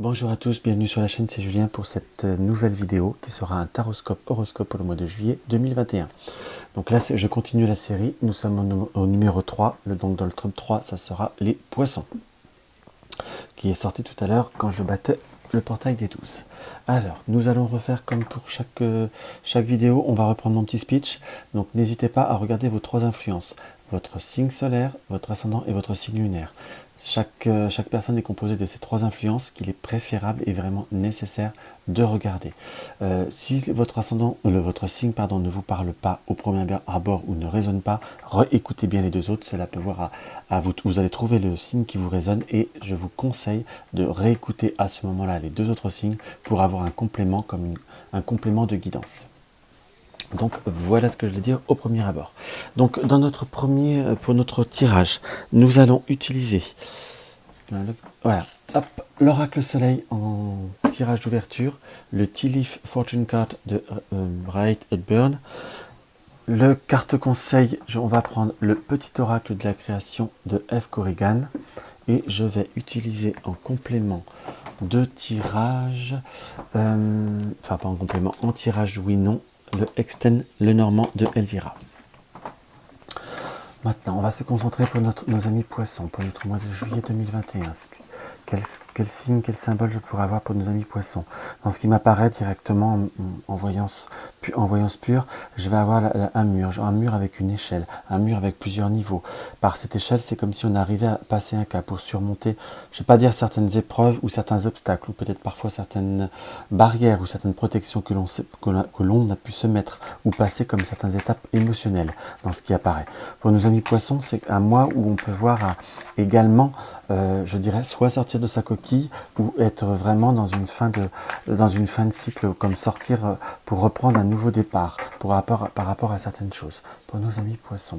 Bonjour à tous, bienvenue sur la chaîne, c'est Julien pour cette nouvelle vidéo qui sera un taroscope horoscope pour le mois de juillet 2021. Donc là, je continue la série, nous sommes au numéro 3, donc dans le top 3, ça sera les poissons, qui est sorti tout à l'heure quand je battais le portail des 12. Alors, nous allons refaire comme pour chaque vidéo, on va reprendre mon petit speech, donc n'hésitez pas à regarder vos 3 influences, votre signe solaire, votre ascendant et votre signe lunaire. Chaque personne est composée de ces 3 influences qu'il est préférable et vraiment nécessaire de regarder. Si votre ascendant, votre signe pardon, ne vous parle pas au premier abord ou ne résonne pas, réécoutez bien les 2 autres, cela peut voir à vous. Vous allez trouver le signe qui vous résonne et je vous conseille de réécouter à ce moment-là les 2 autres signes pour avoir un complément comme un complément de guidance. Donc voilà ce que je vais dire au premier abord. Donc dans notre pour notre tirage, nous allons utiliser voilà, l'oracle soleil en tirage d'ouverture, le Tea Leaf Fortune Card de Wright Hepburn. Le carte conseil, on va prendre le petit oracle de la création de F. Corrigan et je vais utiliser en complément de tirage, enfin pas en complément, en tirage oui-non, le Extend le Normand de Elvira. Maintenant, on va se concentrer pour nos amis poissons, pour notre mois de juillet 2021. Quel signe, quel symbole je pourrais avoir pour nos amis poissons? Dans ce qui m'apparaît directement en voyance pure, je vais avoir un mur avec une échelle, un mur avec plusieurs niveaux. Par cette échelle, c'est comme si on arrivait à passer un cap pour surmonter, je ne vais pas dire certaines épreuves ou certains obstacles, ou peut-être parfois certaines barrières ou certaines protections que l'on a pu se mettre ou passer comme certaines étapes émotionnelles dans ce qui apparaît. Pour nos amis poissons, c'est un mois où on peut voir également, je dirais, soit sortir de sa coquille ou être vraiment dans une fin de cycle, comme sortir pour reprendre un nouveau départ par rapport à certaines choses. Pour nos amis poissons,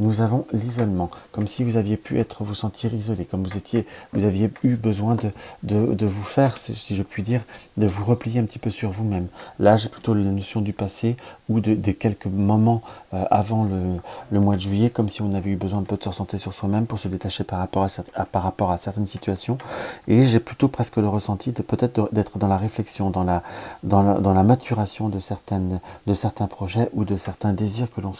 nous avons l'isolement, comme si vous aviez pu vous sentir isolé, comme vous aviez eu besoin de vous faire, si je puis dire, de vous replier un petit peu sur vous-même. Là, j'ai plutôt la notion du passé ou de quelques moments avant le mois de juillet, comme si on avait eu besoin un peu de se ressentir sur soi-même pour se détacher par rapport à certaines situations. Et j'ai plutôt presque le ressenti peut-être d'être dans la réflexion, dans la maturation de certains projets ou de certains désirs que l'on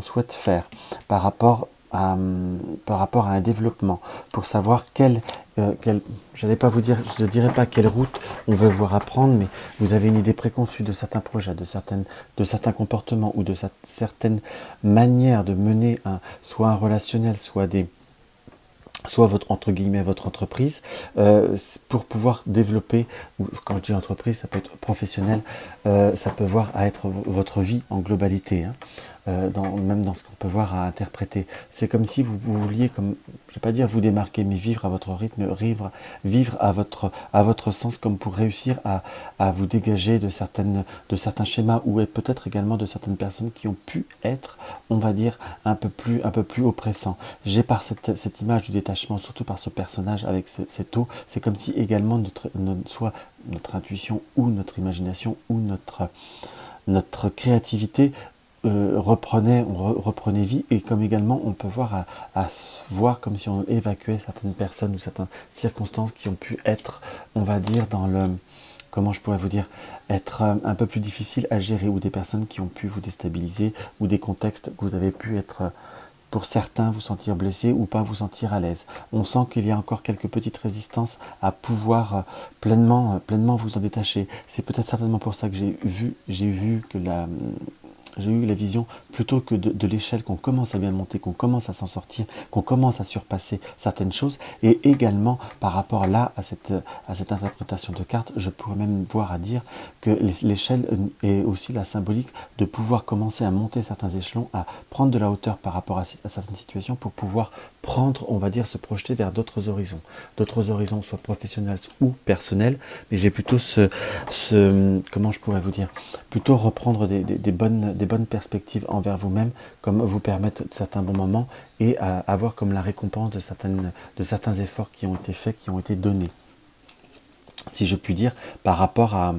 souhaite faire par rapport à un développement, pour savoir je ne dirais pas quelle route on veut voir apprendre, mais vous avez une idée préconçue de certains projets, de certains comportements ou de certaines manières de mener soit un relationnel, soit votre entreprise, pour pouvoir développer, ou quand je dis entreprise, ça peut être professionnel, ça peut voir à être votre vie en globalité, hein, même dans ce qu'on peut voir à interpréter. C'est comme si vous vouliez, je ne vais pas dire vous démarquer, mais vivre à votre rythme, vivre à votre sens, comme pour réussir à vous dégager de certains schémas, ou peut-être également de certaines personnes qui ont pu être, on va dire, un peu plus oppressants. J'ai par cette image du détachement, surtout par ce personnage avec cette eau, c'est comme si également soit notre intuition ou notre imagination ou notre créativité reprenait vie, et comme également on peut voir à se voir comme si on évacuait certaines personnes ou certaines circonstances qui ont pu être, on va dire, comment je pourrais vous dire, être un peu plus difficile à gérer, ou des personnes qui ont pu vous déstabiliser, ou des contextes que vous avez pu être, pour certains, vous sentir blessé ou pas vous sentir à l'aise. On sent qu'il y a encore quelques petites résistances à pouvoir pleinement vous en détacher. C'est peut-être certainement pour ça que j'ai eu la vision plutôt que de l'échelle, qu'on commence à bien monter, qu'on commence à s'en sortir, qu'on commence à surpasser certaines choses. Et également par rapport là à cette interprétation de cartes, je pourrais même voir à dire que l'échelle est aussi la symbolique de pouvoir commencer à monter certains échelons, à prendre de la hauteur par rapport à certaines situations, pour pouvoir prendre, on va dire, se projeter vers d'autres horizons, soit professionnels ou personnels. Mais j'ai plutôt comment je pourrais vous dire, plutôt reprendre des bonnes perspectives envers vous-même, comme vous permettre certains bons moments, et avoir comme la récompense de certains efforts qui ont été faits, qui ont été donnés. si je puis dire, par rapport à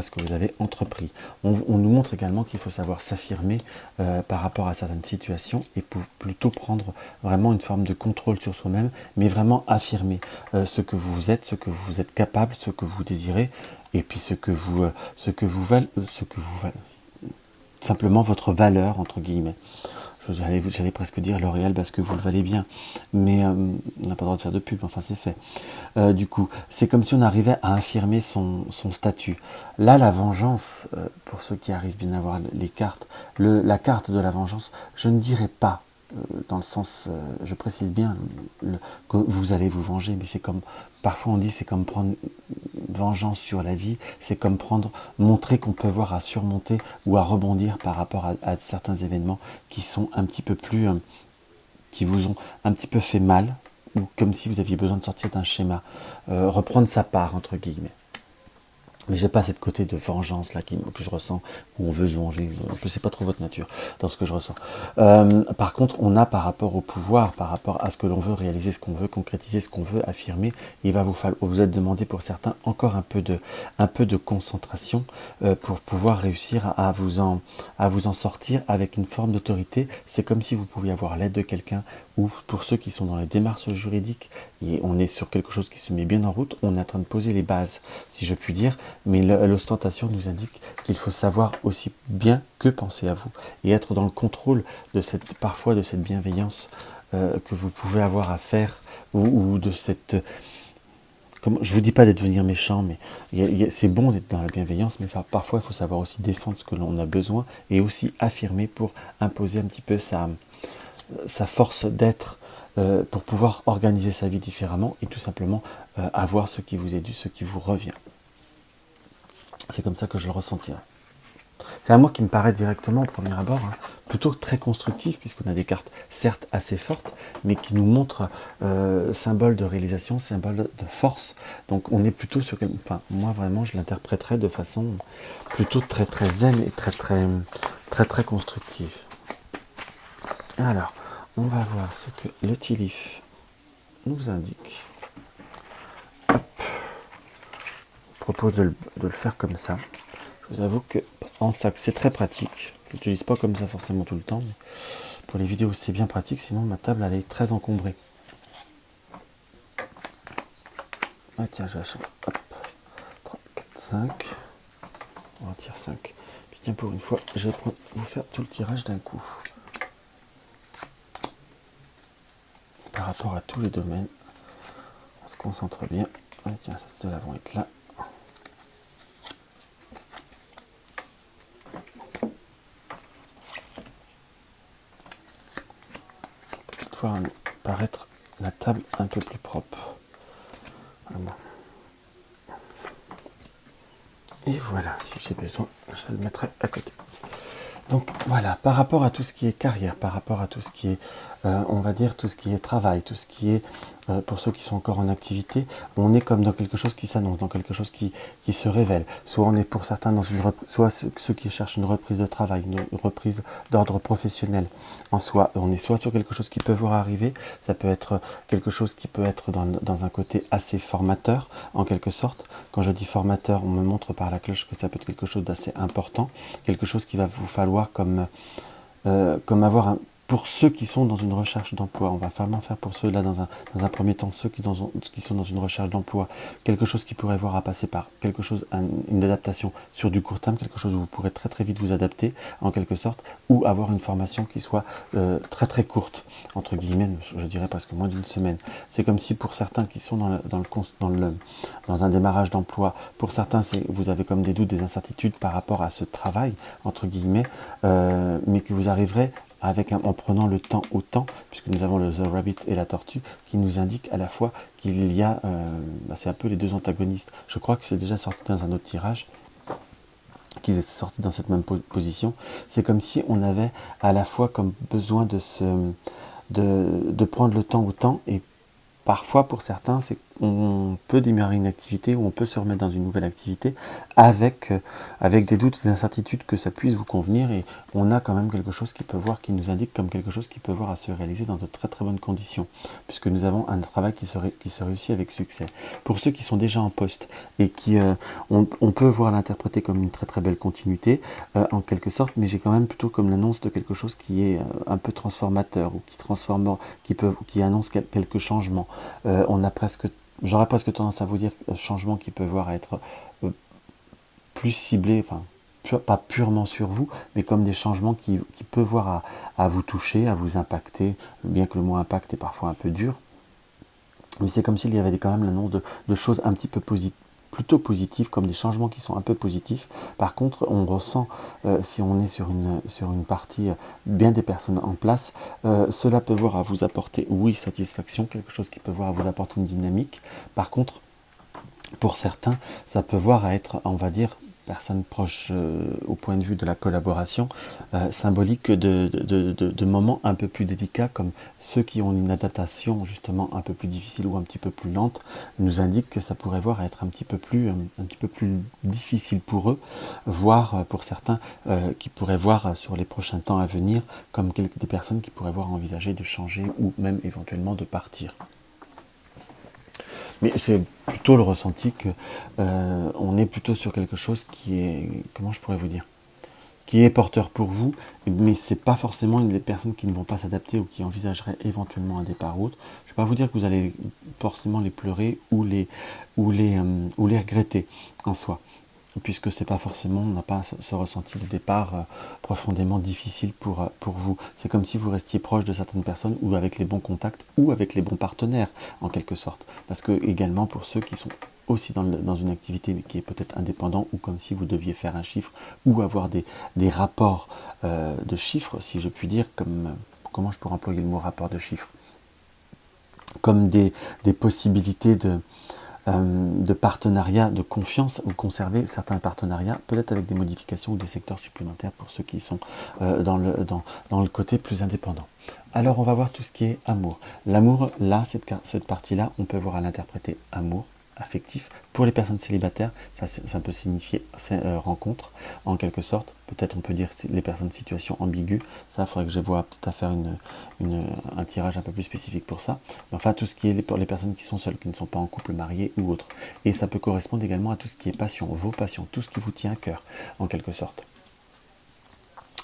ce que vous avez entrepris. On nous montre également qu'il faut savoir s'affirmer par rapport à certaines situations et plutôt prendre vraiment une forme de contrôle sur soi-même, mais vraiment affirmer ce que vous êtes, ce que vous êtes capable, ce que vous désirez, et puis simplement votre valeur, entre guillemets. J'allais presque dire L'Oréal parce que vous le valez bien, mais on n'a pas le droit de faire de pub, enfin c'est fait. Du coup, c'est comme si on arrivait à affirmer son statut. Là, la vengeance, pour ceux qui arrivent bien à voir les cartes, la carte de la vengeance, je ne dirais pas, dans le sens, je précise bien, que vous allez vous venger, mais c'est comme, parfois on dit, c'est comme prendre vengeance sur la vie, c'est comme montrer qu'on peut voir à surmonter ou à rebondir par rapport à certains événements qui sont un petit peu plus, qui vous ont un petit peu fait mal, ou comme si vous aviez besoin de sortir d'un schéma, reprendre sa part, entre guillemets. Mais j'ai pas cette côté de vengeance là que je ressens, où on veut se venger. Je sais pas trop votre nature dans ce que je ressens. Par contre, on a par rapport au pouvoir, par rapport à ce que l'on veut réaliser, ce qu'on veut concrétiser, ce qu'on veut affirmer, il va vous être demandé pour certains encore un peu de concentration pour pouvoir réussir à vous en sortir avec une forme d'autorité. C'est comme si vous pouviez avoir l'aide de quelqu'un, ou pour ceux qui sont dans les démarches juridiques, et on est sur quelque chose qui se met bien en route, on est en train de poser les bases, si je puis dire, mais l'ostentation nous indique qu'il faut savoir aussi bien que penser à vous, et être dans le contrôle parfois de cette bienveillance que vous pouvez avoir à faire, ou de cette... je ne vous dis pas d'être devenir méchant, mais c'est bon d'être dans la bienveillance, mais parfois il faut savoir aussi défendre ce que l'on a besoin, et aussi affirmer pour imposer un petit peu sa force d'être, pour pouvoir organiser sa vie différemment et tout simplement avoir ce qui vous est dû, ce qui vous revient. C'est comme ça que je le ressentirai. C'est à moi qui me paraît directement au premier abord, plutôt très constructif, puisqu'on a des cartes certes assez fortes, mais qui nous montrent symbole de réalisation, symbole de force. Donc on est plutôt sur... Enfin, moi vraiment, je l'interpréterais de façon plutôt très très zen et très très très très constructive. Alors, on va voir ce que le Tilif nous indique. Hop. Je propose de le faire comme ça. Je vous avoue que en sac, c'est très pratique. Je l'utilise pas comme ça forcément tout le temps, mais pour les vidéos, c'est bien pratique. Sinon, ma table, elle est très encombrée. Ah tiens, j'achète. Hop. 3, 4, 5. On en tire 5. Puis tiens, pour une fois, je vais vous faire tout le tirage d'un coup. Par rapport à tous les domaines, on se concentre bien. Ah, tiens, ça de vont être là. Petite fois paraître la table un peu plus propre. Voilà. Et voilà, si j'ai besoin, je le mettrai à côté. Donc voilà, par rapport à tout ce qui est carrière, par rapport à tout ce qui est, on va dire, tout ce qui est travail, tout ce qui est, pour ceux qui sont encore en activité, on est comme dans quelque chose qui s'annonce, dans quelque chose qui se révèle. Soit on est pour certains dans une reprise, soit ceux qui cherchent une reprise de travail, une reprise d'ordre professionnel. En soi, on est soit sur quelque chose qui peut voir arriver, ça peut être quelque chose qui peut être dans un côté assez formateur, en quelque sorte. Quand je dis formateur, on me montre par la cloche que ça peut être quelque chose d'assez important, quelque chose qui va vous falloir comme avoir un... Pour ceux qui sont dans une recherche d'emploi, on va vraiment faire pour ceux-là dans un premier temps, ceux qui sont dans une recherche d'emploi, quelque chose qui pourrait voir à passer par quelque chose, une adaptation sur du court terme, quelque chose où vous pourrez très très vite vous adapter en quelque sorte, ou avoir une formation qui soit très très courte, entre guillemets, je dirais presque moins d'une semaine. C'est comme si pour certains qui sont dans un démarrage d'emploi, pour certains vous avez comme des doutes, des incertitudes par rapport à ce travail, entre guillemets, mais que vous arriverez en prenant le temps au temps, puisque nous avons le The Rabbit et la tortue, qui nous indiquent à la fois qu'il y a, c'est un peu les deux antagonistes. Je crois que c'est déjà sorti dans un autre tirage, qu'ils étaient sortis dans cette même position. C'est comme si on avait à la fois comme besoin de prendre le temps au temps, et parfois pour certains, on peut démarrer une activité ou on peut se remettre dans une nouvelle activité avec, avec des doutes et des incertitudes que ça puisse vous convenir, et on a quand même quelque chose qui peut voir, qui nous indique comme quelque chose qui peut voir à se réaliser dans de très très bonnes conditions, puisque nous avons un travail qui se réussit avec succès. Pour ceux qui sont déjà en poste et qui, on peut voir l'interpréter comme une très très belle continuité, en quelque sorte, mais j'ai quand même plutôt comme l'annonce de quelque chose qui est un peu transformateur, ou qui transforme, qui annonce quelques changements. On a presque J'aurais presque tendance à vous dire changement qui peut voir être plus ciblé, enfin pas purement sur vous, mais comme des changements qui peuvent voir à vous toucher, à vous impacter, bien que le mot impact est parfois un peu dur. Mais c'est comme s'il y avait quand même l'annonce de choses un petit peu plutôt positives, comme des changements qui sont un peu positifs. Par contre, on ressent, si on est sur une partie bien des personnes en place, cela peut voir à vous apporter, oui, satisfaction, quelque chose qui peut voir à vous apporter une dynamique. Par contre, pour certains, ça peut voir à être, on va dire, personnes proches au point de vue de la collaboration, symbolique de moments un peu plus délicats, comme ceux qui ont une adaptation justement un peu plus difficile ou un petit peu plus lente, nous indiquent que ça pourrait voir à être un petit peu plus difficile pour eux, voire pour certains qui pourraient voir sur les prochains temps à venir comme des personnes qui pourraient voir envisager de changer ou même éventuellement de partir. Mais c'est plutôt le ressenti que on est plutôt sur quelque chose qui est, comment je pourrais vous dire, qui est porteur pour vous, mais c'est pas forcément des personnes qui ne vont pas s'adapter ou qui envisageraient éventuellement un départ ou autre. Je ne vais pas vous dire que vous allez forcément les pleurer ou les regretter en soi, puisque c'est pas forcément, on n'a pas ce ressenti de départ profondément difficile pour vous. C'est comme si vous restiez proche de certaines personnes, ou avec les bons contacts, ou avec les bons partenaires, en quelque sorte. Parce que également pour ceux qui sont aussi dans une activité mais qui est peut-être indépendant, ou comme si vous deviez faire un chiffre, ou avoir des rapports de chiffres, si je puis dire, comme, comment je pourrais employer le mot rapport de chiffres, comme des possibilités de partenariat, de confiance, ou conserver certains partenariats, peut-être avec des modifications ou des secteurs supplémentaires pour ceux qui sont dans le côté plus indépendant. Alors on va voir tout ce qui est amour. L'amour, là, cette partie-là, on peut voir à l'interpréter amour, affectif. Pour les personnes célibataires, ça peut signifier rencontre, en quelque sorte. Peut-être on peut dire les personnes de situation ambiguë. Ça, il faudrait que je vois peut-être à faire un tirage un peu plus spécifique pour ça. Mais enfin, tout ce qui est pour les personnes qui sont seules, qui ne sont pas en couple, marié ou autre. Et ça peut correspondre également à tout ce qui est passion, vos passions, tout ce qui vous tient à cœur, en quelque sorte.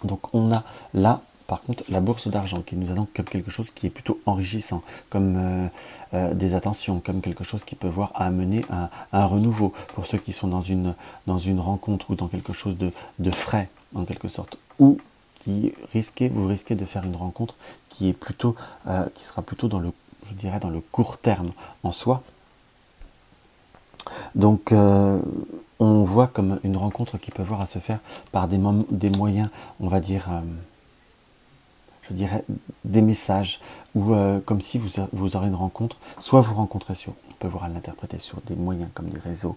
Donc on a là, par contre, la bourse d'argent qui nous annonce comme quelque chose qui est plutôt enrichissant, comme des attentions, comme quelque chose qui peut voir à amener un renouveau pour ceux qui sont dans une rencontre ou dans quelque chose de frais, en quelque sorte, ou vous risquez de faire une rencontre qui sera plutôt je dirais, dans le court terme en soi. Donc on voit comme une rencontre qui peut voir à se faire par des moyens, on va dire, je dirais, des messages, ou comme si vous aurez une rencontre, soit vous rencontrez on peut voir à l'interpréter sur des moyens comme des réseaux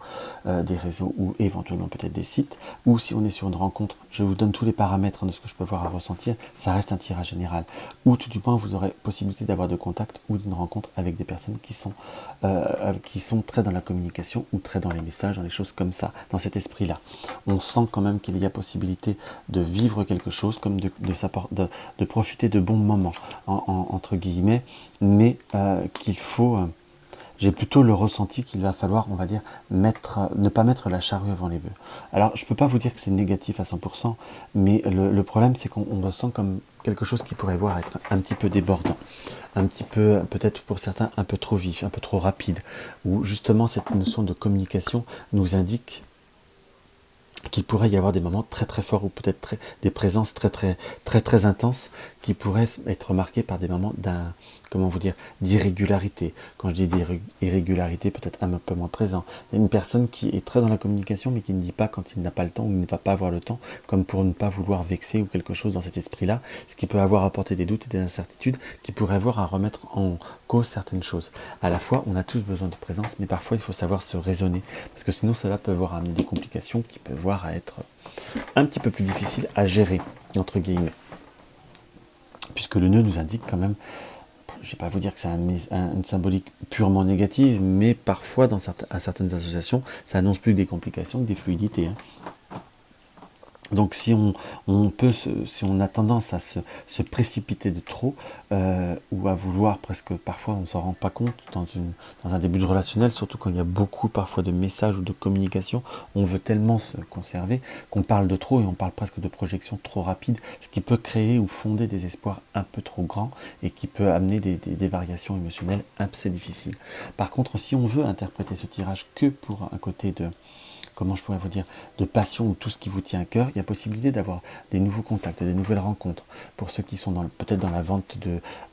ou éventuellement peut-être des sites, ou si on est sur une rencontre, je vous donne tous les paramètres de ce que je peux voir à ressentir, ça reste un tirage général, ou tout du moins vous aurez possibilité d'avoir de contact ou d'une rencontre avec des personnes qui sont très dans la communication, ou très dans les messages, dans les choses comme ça, dans cet esprit-là. On sent quand même qu'il y a possibilité de vivre quelque chose, comme de profiter de bons moments, entre guillemets, mais qu'il faut... j'ai plutôt le ressenti qu'il va falloir, on va dire, ne pas mettre la charrue avant les bœufs. Alors, je ne peux pas vous dire que c'est négatif à 100%, mais le problème, c'est qu'on ressent comme quelque chose qui pourrait voir être un petit peu débordant, un petit peu, peut-être pour certains, un peu trop vif, un peu trop rapide, où justement cette notion de communication nous indique qu'il pourrait y avoir des moments très très forts, ou peut-être des présences très très très très intenses, qui pourraient être marquées par des moments d'irrégularité. Quand je dis d'irrégularité, peut-être un peu moins présent. Il y a une personne qui est très dans la communication, mais qui ne dit pas quand il n'a pas le temps, ou ne va pas avoir le temps, comme pour ne pas vouloir vexer ou quelque chose dans cet esprit-là, ce qui peut avoir apporté des doutes et des incertitudes, qui pourraient avoir à remettre en cause certaines choses. À la fois, on a tous besoin de présence, mais parfois il faut savoir se raisonner, parce que sinon cela peut avoir amener des complications qui peuvent voir à être un petit peu plus difficiles à gérer, entre guillemets. Puisque le nœud nous indique quand même je ne vais pas vous dire que c'est une symbolique purement négative, mais parfois, à certaines associations, ça annonce plus que des complications que des fluidités. Hein. Donc si si on a tendance à se précipiter de trop, ou à vouloir presque, parfois on ne s'en rend pas compte dans un début de relationnel, surtout quand il y a beaucoup parfois de messages ou de communication, on veut tellement se conserver qu'on parle de trop et on parle presque de projection trop rapide, ce qui peut créer ou fonder des espoirs un peu trop grands et qui peut amener des variations émotionnelles assez difficiles. Par contre, si on veut interpréter ce tirage que pour un côté de, comment je pourrais vous dire, de passion ou tout ce qui vous tient à cœur, il y a possibilité d'avoir des nouveaux contacts, des nouvelles rencontres. Pour ceux qui sont peut-être dans la vente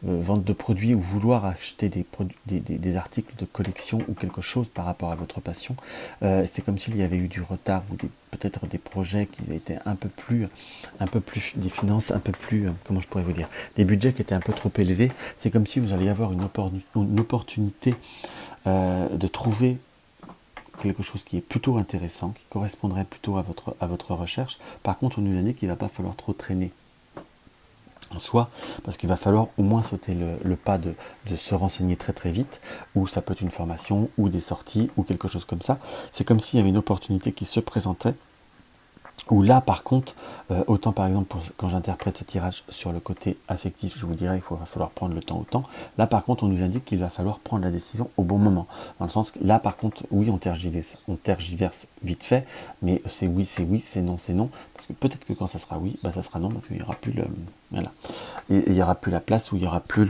de produits ou vouloir acheter des articles de collection ou quelque chose par rapport à votre passion, c'est comme s'il y avait eu du retard ou peut-être des projets qui étaient un peu plus, des finances un peu plus, comment je pourrais vous dire, des budgets qui étaient un peu trop élevés. C'est comme si vous alliez avoir une opportunité de trouver quelque chose qui est plutôt intéressant, qui correspondrait plutôt à votre recherche. Par contre, on nous indique qu'il ne va pas falloir trop traîner en soi, parce qu'il va falloir au moins sauter le pas de se renseigner très très vite, ou ça peut être une formation, ou des sorties, ou quelque chose comme ça. C'est comme s'il y avait une opportunité qui se présentait, où là par contre, autant par exemple quand j'interprète ce tirage sur le côté affectif, je vous dirais va falloir prendre le temps au temps. Là par contre on nous indique qu'il va falloir prendre la décision au bon moment. Dans le sens que là par contre, oui on tergiverse vite fait, mais c'est oui, c'est non, parce que peut-être que quand ça sera oui, ça sera non, parce qu'il n'y aura plus voilà. Il n'y aura plus la place, où il n'y aura plus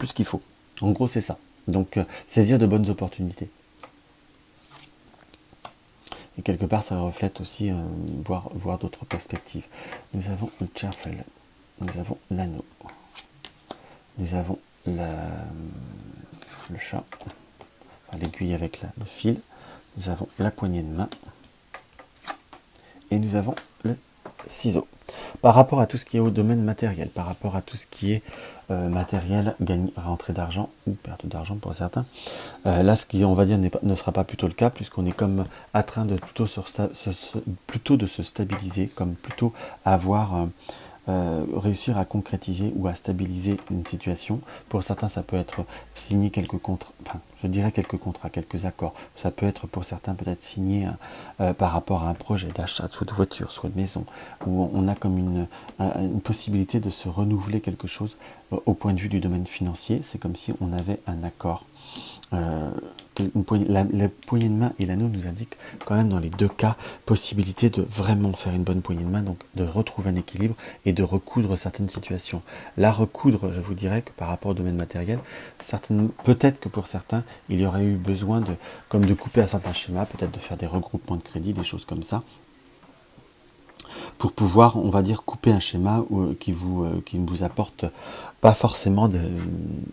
ce qu'il faut. En gros c'est ça. Donc saisir de bonnes opportunités. Et quelque part, ça reflète aussi voir d'autres perspectives. Nous avons le Cherfel, nous avons l'anneau, nous avons le chat, enfin, l'aiguille avec le fil, nous avons la poignée de main, et nous avons le ciseau. Par rapport à tout ce qui est au domaine matériel, par rapport à tout ce qui est matériel, rentrée d'argent ou perte d'argent pour certains, là ce qui on va dire ne sera pas plutôt le cas, puisqu'on est comme en train de plutôt de se stabiliser, comme plutôt avoir réussir à concrétiser ou à stabiliser une situation. Pour certains, ça peut être signer quelques contrats, enfin, je dirais quelques contrats, quelques accords. Ça peut être pour certains peut-être signer par rapport à un projet d'achat, soit de voiture, soit de maison, où on a comme une possibilité de se renouveler quelque chose au point de vue du domaine financier. C'est comme si on avait un accord. La poignée de main et l'anneau nous indiquent quand même dans les deux cas possibilité de vraiment faire une bonne poignée de main, donc de retrouver un équilibre et de recoudre certaines situations. La recoudre, je vous dirais que par rapport au domaine matériel, peut-être que pour certains, il y aurait eu besoin de couper un certain schéma, peut-être de faire des regroupements de crédit, des choses comme ça, pour pouvoir, on va dire, couper un schéma qui ne vous apporte pas forcément de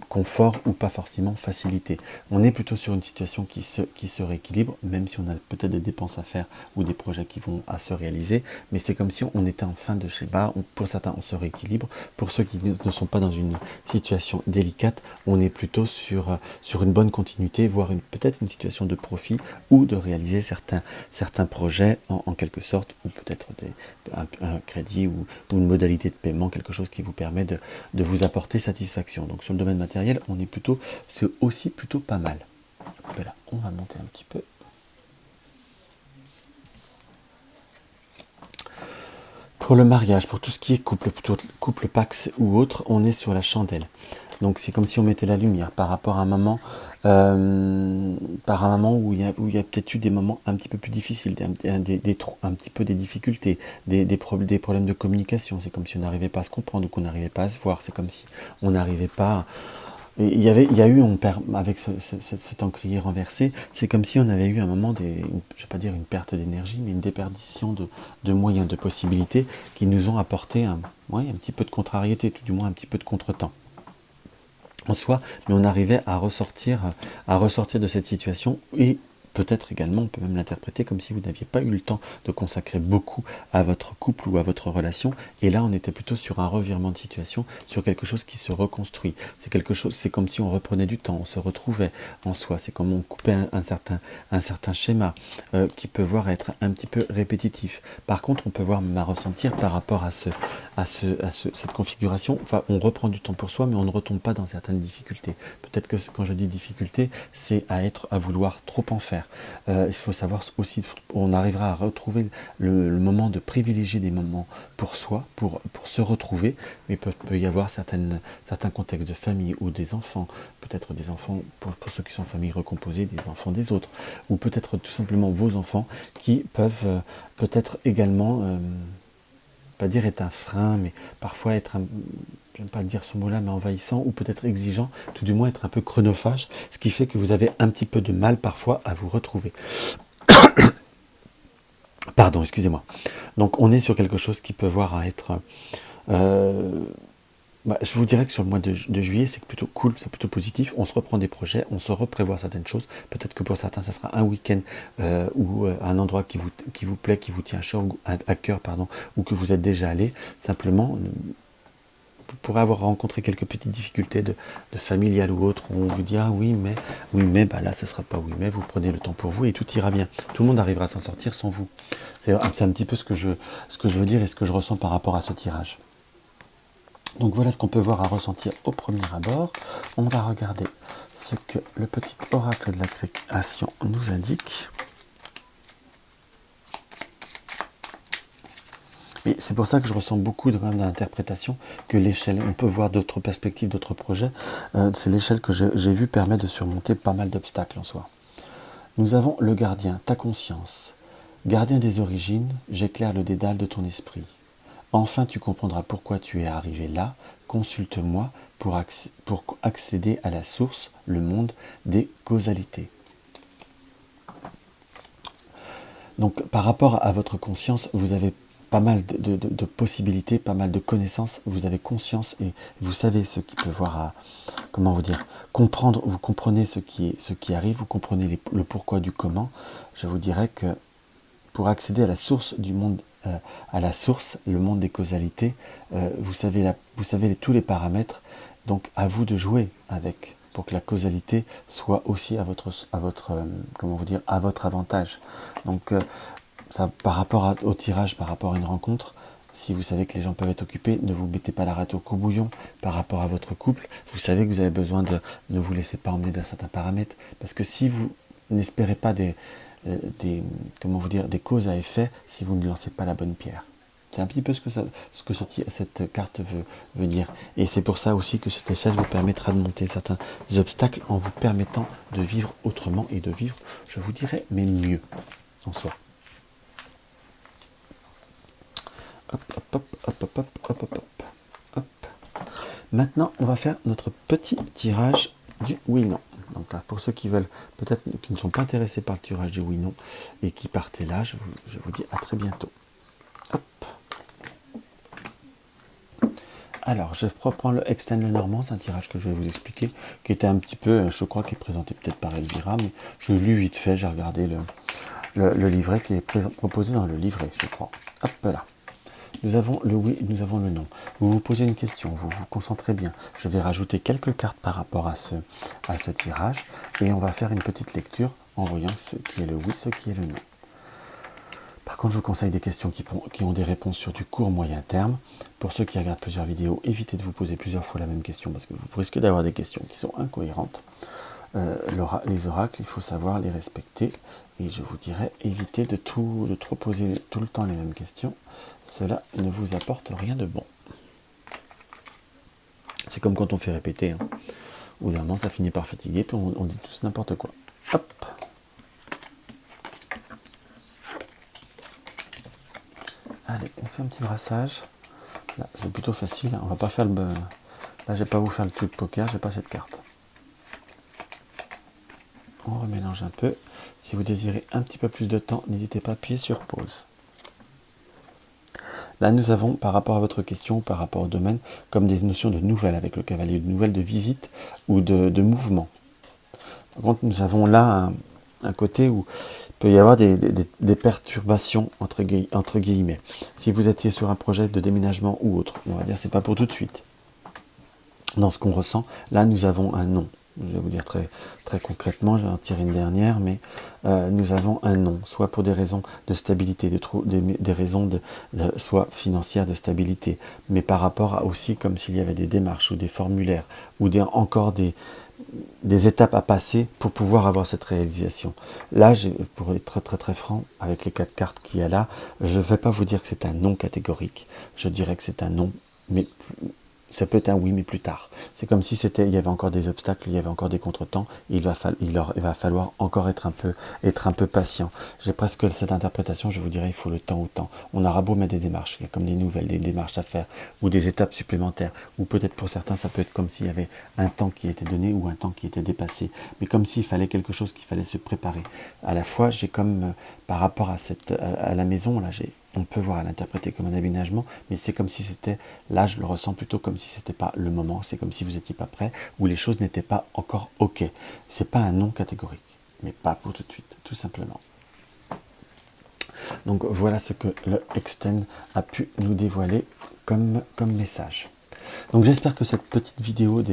confort ou pas forcément facilité. On est plutôt sur une situation qui se rééquilibre, même si on a peut-être des dépenses à faire ou des projets qui vont à se réaliser, mais c'est comme si on était en fin de schéma. Pour certains, on se rééquilibre. Pour ceux qui ne sont pas dans une situation délicate, on est plutôt sur une bonne continuité, voire peut-être une situation de profit ou de réaliser certains projets en quelque sorte, ou peut-être un crédit ou une modalité de paiement, quelque chose qui vous permet de vous apporter satisfaction. Donc sur le domaine matériel, c'est aussi plutôt pas mal. Voilà, on va monter un petit peu. Pour le mariage, pour tout ce qui est couple, plutôt couple Pax ou autre, on est sur la chandelle. Donc c'est comme si on mettait la lumière par rapport à un moment, où il y a peut-être eu des moments un petit peu plus difficiles, un petit peu des difficultés, des problèmes de communication. C'est comme si on n'arrivait pas à se comprendre ou qu'on n'arrivait pas à se voir. C'est comme si on n'arrivait pas. Il y a eu, avec cet encrier renversé, c'est comme si on avait eu un moment, je ne vais pas dire une perte d'énergie, mais une déperdition de moyens, de possibilités qui nous ont apporté un petit peu de contrariété, tout du moins un petit peu de contretemps en soi, mais on arrivait à ressortir de cette situation et peut-être également, on peut même l'interpréter comme si vous n'aviez pas eu le temps de consacrer beaucoup à votre couple ou à votre relation, et là on était plutôt sur un revirement de situation, sur quelque chose qui se reconstruit. C'est quelque chose, c'est comme si on reprenait du temps, on se retrouvait en soi, c'est comme on coupait un certain schéma qui peut voir être un petit peu répétitif. Par contre, on peut voir même à ressentir par rapport à cette configuration, enfin on reprend du temps pour soi, mais on ne retombe pas dans certaines difficultés. Peut-être que quand je dis difficulté, c'est à vouloir trop en faire. Il faut savoir aussi, on arrivera à retrouver le moment de privilégier des moments pour soi, pour se retrouver, mais peut y avoir certains contextes de famille ou des enfants, peut-être des enfants, pour ceux qui sont en famille recomposée, des enfants des autres, ou peut-être tout simplement vos enfants qui peuvent peut-être également, pas dire être un frein, mais parfois être j'aime pas dire ce mot-là, mais envahissant, ou peut-être exigeant, tout du moins être un peu chronophage, ce qui fait que vous avez un petit peu de mal parfois à vous retrouver. Pardon, excusez-moi. Donc on est sur quelque chose qui peut voir à être... je vous dirais que sur le mois de juillet, c'est plutôt cool, c'est plutôt positif. On se reprend des projets, on se reprévoit certaines choses. Peut-être que pour certains, ça sera un week-end ou un endroit qui vous plaît, qui vous tient à cœur, pardon, ou que vous êtes déjà allé. Simplement, vous pourrez avoir rencontré quelques petites difficultés de familiales ou autres, où on vous dit ah oui mais bah là ce sera pas oui mais, vous prenez le temps pour vous et tout ira bien. Tout le monde arrivera à s'en sortir sans vous. C'est un petit peu ce que je veux dire et ce que je ressens par rapport à ce tirage. Donc voilà ce qu'on peut voir à ressentir au premier abord. On va regarder ce que le petit oracle de la création nous indique. Et c'est pour ça que je ressens beaucoup d'interprétation, que l'échelle, on peut voir d'autres perspectives, d'autres projets. C'est l'échelle que j'ai vue permet de surmonter pas mal d'obstacles en soi. Nous avons le gardien, ta conscience. Gardien des origines, j'éclaire le dédale de ton esprit. Enfin tu comprendras pourquoi tu es arrivé là. Consulte-moi pour accéder à la source, le monde des causalités. Donc par rapport à votre conscience, vous avez pas mal de possibilités, pas mal de connaissances, vous avez conscience et vous savez ce qui peut voir à, comment vous dire, comprendre, vous comprenez ce qui arrive, vous comprenez le pourquoi du comment. Je vous dirais que pour accéder à la source du monde, à la source, le monde des causalités, vous savez tous les paramètres, donc à vous de jouer avec, pour que la causalité soit aussi à votre comment vous dire, à votre avantage. Donc ça, par rapport au tirage, par rapport à une rencontre, si vous savez que les gens peuvent être occupés, ne vous mettez pas la rate au courbouillon par rapport à votre couple. Vous savez que vous avez besoin de ne vous laisser pas emmener d'un certain paramètre, parce que si vous n'espérez pas comment vous dire, des causes à effet, si vous ne lancez pas la bonne pierre. C'est un petit peu ce que cette carte veut dire. Et c'est pour ça aussi que cette échelle vous permettra de monter certains obstacles en vous permettant de vivre autrement et de vivre, je vous dirais, mais mieux en soi. Hop, hop, hop, hop, hop, hop, hop, hop, hop. Maintenant, on va faire notre petit tirage du oui-non. Donc là, pour ceux qui veulent, peut-être qui ne sont pas intéressés par le tirage du oui-non et qui partaient là, je vous dis à très bientôt. Hop. Alors, je reprends le Extend le Normand, c'est un tirage que je vais vous expliquer, qui était un petit peu, je crois, qui est présenté peut-être par Elvira, mais je l'ai lu vite fait, j'ai regardé le livret qui est proposé dans le livret, je crois. Hop là. Nous avons le oui, nous avons le non. Vous vous posez une question, vous vous concentrez bien. Je vais rajouter quelques cartes par rapport à ce tirage et on va faire une petite lecture en voyant ce qui est le oui, ce qui est le non. Par contre, je vous conseille des questions qui ont des réponses sur du court moyen terme. Pour ceux qui regardent plusieurs vidéos, évitez de vous poser plusieurs fois la même question parce que vous risquez d'avoir des questions qui sont incohérentes. Les oracles, il faut savoir les respecter. Et je vous dirais, évitez de trop poser tout le temps les mêmes questions. Cela ne vous apporte rien de bon. C'est comme quand on fait répéter. Hein. Au bout d'un moment, ça finit par fatiguer, puis on dit tous n'importe quoi. Hop. Allez, on fait un petit brassage. Là, c'est plutôt facile. On va pas faire le... Là, je vais pas vous faire le truc poker, j'ai pas cette carte. On remélange un peu. Si vous désirez un petit peu plus de temps, n'hésitez pas à appuyer sur pause. Là, nous avons, par rapport à votre question, par rapport au domaine, comme des notions de nouvelles avec le cavalier, de nouvelles de visite ou de mouvement. Par contre, nous avons là un côté où il peut y avoir des perturbations entre guillemets. Si vous étiez sur un projet de déménagement ou autre, on va dire c'est pas pour tout de suite. Dans ce qu'on ressent, là nous avons un non. Je vais vous dire très concrètement, je vais en tirer une dernière, mais nous avons un non, soit pour des raisons de stabilité, des raisons soit financières de stabilité, mais par rapport à aussi comme s'il y avait des démarches ou des formulaires, ou encore des étapes à passer pour pouvoir avoir cette réalisation. Là, pour être très franc, avec les 4 cartes qu'il y a là, je ne vais pas vous dire que c'est un non catégorique, je dirais que c'est un non, mais ça peut être un oui, mais plus tard. C'est comme si il y avait encore des obstacles, il y avait encore des contretemps, il va falloir encore être un peu patient. J'ai presque cette interprétation, je vous dirais, il faut le temps au temps. On aura beau mettre des démarches, il y a comme des nouvelles, des démarches à faire, ou des étapes supplémentaires, ou peut-être pour certains, ça peut être comme s'il y avait un temps qui était donné, ou un temps qui était dépassé, mais comme s'il fallait quelque chose qu'il fallait se préparer. À la fois, j'ai comme, par rapport à la maison, là, on peut voir à l'interpréter comme un aménagement, mais c'est comme si c'était, là je le ressens plutôt comme si c'était pas le moment, c'est comme si vous n'étiez pas prêt, ou les choses n'étaient pas encore ok. C'est pas un non catégorique, mais pas pour tout de suite, tout simplement. Donc voilà ce que le Extend a pu nous dévoiler comme message. Donc j'espère que cette petite vidéo,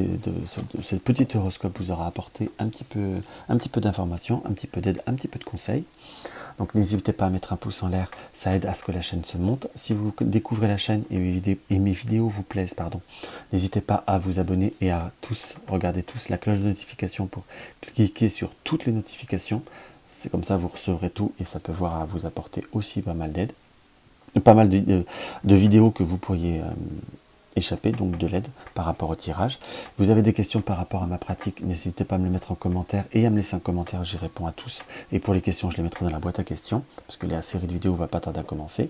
ce petit horoscope vous aura apporté un petit peu d'informations, un petit peu d'aide, un petit peu de conseils. Donc n'hésitez pas à mettre un pouce en l'air, ça aide à ce que la chaîne se monte. Si vous découvrez la chaîne et mes vidéos vous plaisent, n'hésitez pas à vous abonner et à regarder la cloche de notification pour cliquer sur toutes les notifications. C'est comme ça vous recevrez tout et ça peut vous apporter aussi pas mal d'aide. Pas mal de vidéos que vous pourriez échapper, donc de l'aide par rapport au tirage. Vous avez des questions par rapport à ma pratique, n'hésitez pas à me les mettre en commentaire et à me laisser un commentaire, j'y réponds à tous. Et pour les questions, je les mettrai dans la boîte à questions, parce que la série de vidéos va pas tarder à commencer.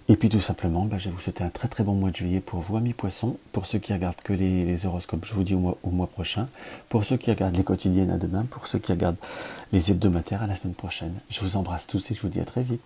Et puis tout simplement, je vais vous souhaiter un très bon mois de juillet pour vous, amis poissons. Pour ceux qui regardent que les horoscopes, je vous dis au mois prochain. Pour ceux qui regardent les quotidiennes, à demain. Pour ceux qui regardent les hebdomadaires, à la semaine prochaine. Je vous embrasse tous et je vous dis à très vite.